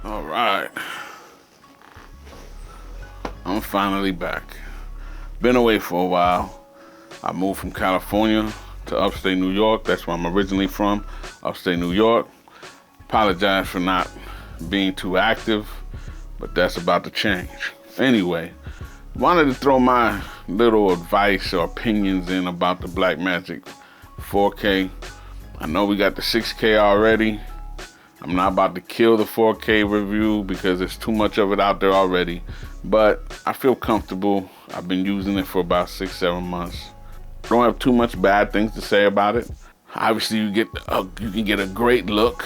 All right, I'm finally back. Been away for a while. I moved from California to upstate New York. That's where I'm originally from, upstate New York. Apologize for not being too active, but that's about to change. Anyway, wanted to throw my little advice or opinions in about the Blackmagic 4K. I know we got the 6K already. I'm not about to kill the 4K review because there's too much of it out there already, but I feel comfortable. I've been using it for about 6-7 months. Don't have too much bad things to say about it. Obviously, you can get a great look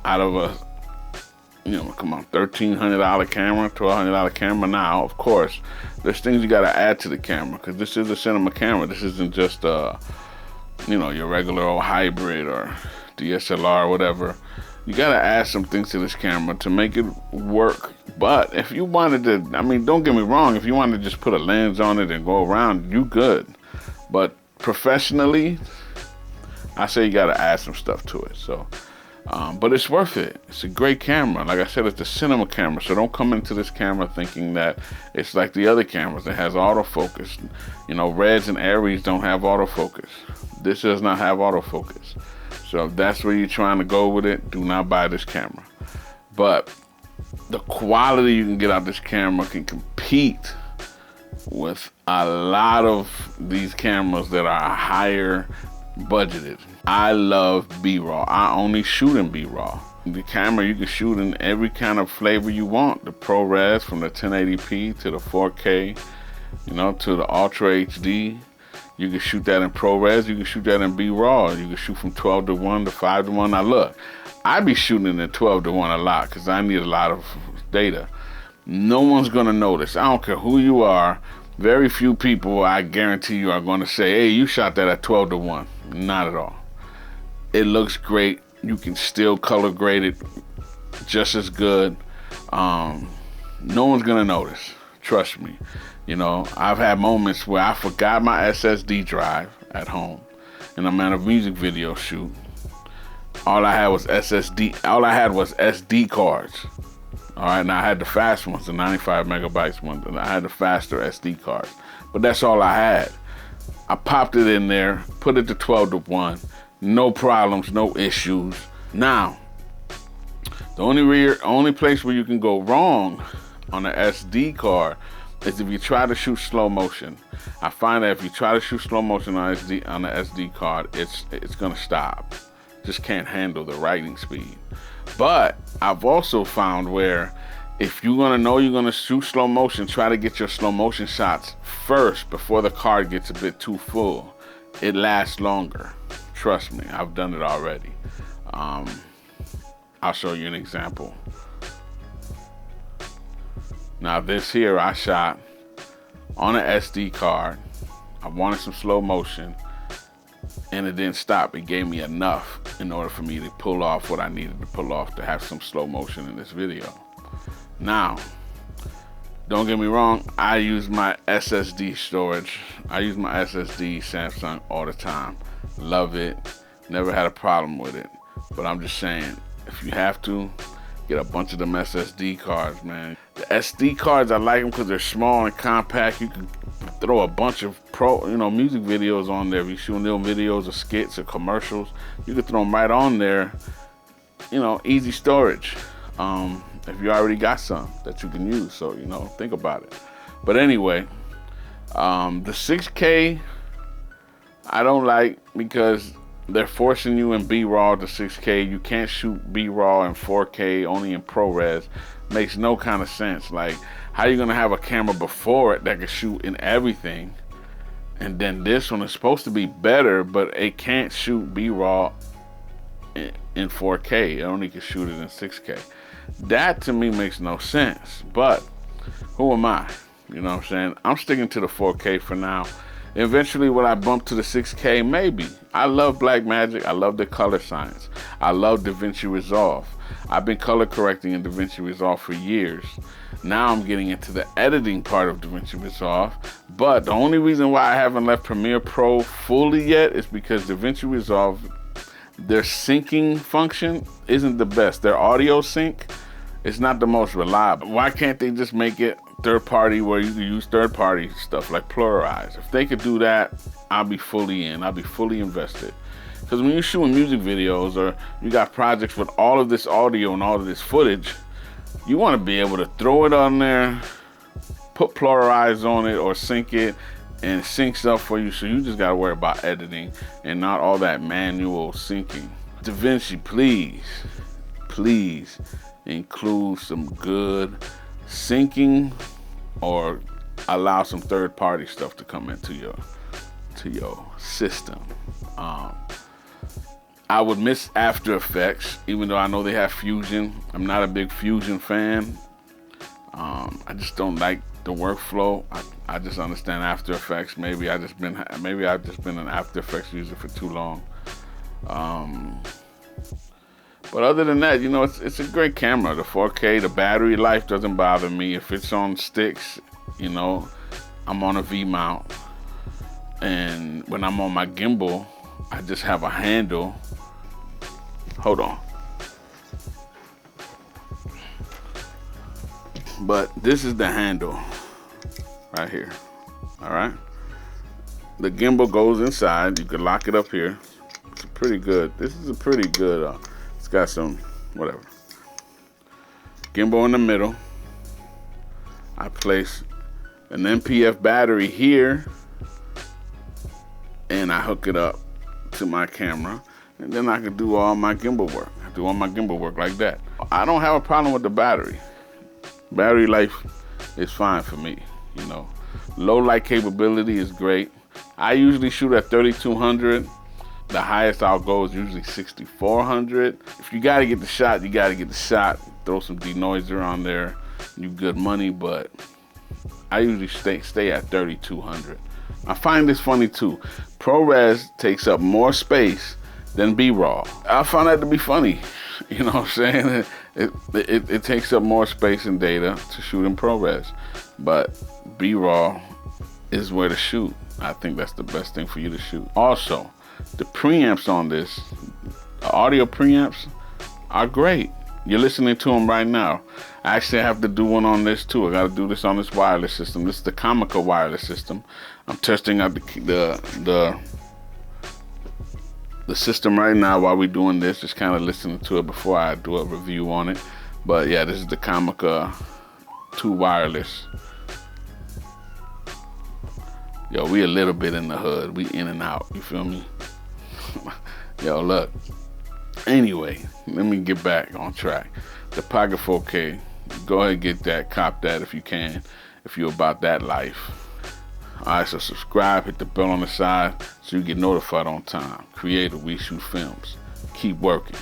out of a $1,300 camera, $1,200 camera. Now, of course, there's things you gotta add to the camera because this is a cinema camera. This isn't just your regular old hybrid or DSLR or whatever. You gotta add some things to this camera to make it work. But if you wanted to, don't get me wrong, if you wanted to just put a lens on it and go around, you good. But professionally, I say you gotta add some stuff to it. So, but it's worth it. It's a great camera. Like I said, it's a cinema camera. So don't come into this camera thinking that it's like the other cameras that has autofocus. Reds and Aries don't have autofocus. This does not have autofocus. So if that's where you're trying to go with it, do not buy this camera. But the quality you can get out of this camera can compete with a lot of these cameras that are higher budgeted. I love B-Raw. I only shoot in B-Raw. The camera, you can shoot in every kind of flavor you want. The ProRes from the 1080p to the 4K, to the Ultra HD. You can shoot that in ProRes. You can shoot that in B-Raw. You can shoot from 12:1 to 5:1. Now look, I be shooting in 12:1 a lot because I need a lot of data. No one's gonna notice. I don't care who you are. Very few people, I guarantee you, are gonna say, hey, you shot that at 12:1. Not at all. It looks great. You can still color grade it just as good. No one's gonna notice. Trust me. I've had moments where I forgot my SSD drive at home and I'm at a music video shoot. All I had was SD cards. All right, now I had the fast ones, the 95 megabytes ones, and I had the faster SD cards. But that's all I had. I popped it in there, put it to 12:1. No problems, no issues. Now, the only place where you can go wrong on an SD card is if you try to shoot slow motion. I find that if you try to shoot slow motion on the SD card, it's gonna stop. Just can't handle the writing speed. But I've also found where if you're gonna shoot slow motion, try to get your slow motion shots first before the card gets a bit too full. It lasts longer. Trust me, I've done it already. I'll show you an example. Now this here I shot on an SD card. I wanted some slow motion and it didn't stop. It gave me enough in order for me to pull off what I needed to pull off to have some slow motion in this video. Now, don't get me wrong, I use my SSD storage. I use my SSD Samsung all the time. Love it. Never had a problem with it. But I'm just saying, if you have to, get a bunch of them SSD cards, man. The SD cards, I like them because they're small and compact. You can throw a bunch of music videos on there. If you're shooting little videos or skits or commercials, you can throw them right on there. Easy storage. If you already got some that you can use, so think about it. But anyway, the 6K I don't like because they're forcing you in B-Raw to 6K. You can't shoot B-Raw in 4K, only in ProRes. Makes no kind of sense. Like, how you gonna have a camera before it that can shoot in everything, and then this one is supposed to be better, but it can't shoot B-Raw in 4K. It only can shoot it in 6K. That to me makes no sense. But who am I? You know what I'm saying? I'm sticking to the 4K for now. Eventually, will I bump to the 6K? Maybe. I love Blackmagic. I love the color science. I love DaVinci Resolve. I've been color correcting in DaVinci Resolve for years. Now I'm getting into the editing part of DaVinci Resolve. But the only reason why I haven't left Premiere Pro fully yet is because DaVinci Resolve, their syncing function isn't the best. Their audio sync it's not the most reliable. Why can't they just make it third party where you can use third party stuff like Pluralize? If they could do that, I'll be fully in. I'll be fully invested. Because when you're shooting music videos or you got projects with all of this audio and all of this footage, you want to be able to throw it on there, put Pluralize on it or sync it, and it syncs up for you. So you just got to worry about editing and not all that manual syncing. DaVinci, please include some good syncing or allow some third-party stuff to come into your system. I would miss After Effects, even though I know they have Fusion. I'm not a big Fusion fan. I just don't like the workflow. I just understand After Effects. Maybe I've just been an After Effects user for too long. But other than that, you know, it's a great camera. The 4K, the battery life doesn't bother me. If it's on sticks, you know, I'm on a V mount. And when I'm on my gimbal, I just have a handle. Hold on. But this is the handle right here. All right. The gimbal goes inside. You can lock it up here. It's pretty good. This is a pretty good. It's got some whatever. Gimbal in the middle. I place an MPF battery here, and I hook it up to my camera, and then I can do all my gimbal work. I do all my gimbal work like that. I don't have a problem with the battery. Battery life is fine for me, you know. Low light capability is great. I usually shoot at 3200. The highest I'll go is usually 6400. If you gotta get the shot, you gotta get the shot. Throw some denoiser on there, you good money, but I usually stay at 3200. I find this funny too. ProRes takes up more space than B-Raw. I find that to be funny. You know what I'm saying? It takes up more space and data to shoot in ProRes, but B-Raw is where to shoot. I think that's the best thing for you to shoot. Also, the preamps on this, the audio preamps, are great. You're listening to them right now. I actually have to do one on this too. I got to do this on this wireless system. This is the Comica wireless system. I'm testing out the system right now while we're doing this. Just kind of listening to it before I do a review on it. But yeah, this is the Comica 2 wireless. Yo, we a little bit in the hood. We in and out. You feel me? Yo, look. Anyway, let me get back on track. The Pocket 4K. Go ahead and get that. Cop that if you can. If you're about that life. Alright, so subscribe, hit the bell on the side so you get notified on time. Creator, we shoot films. Keep working.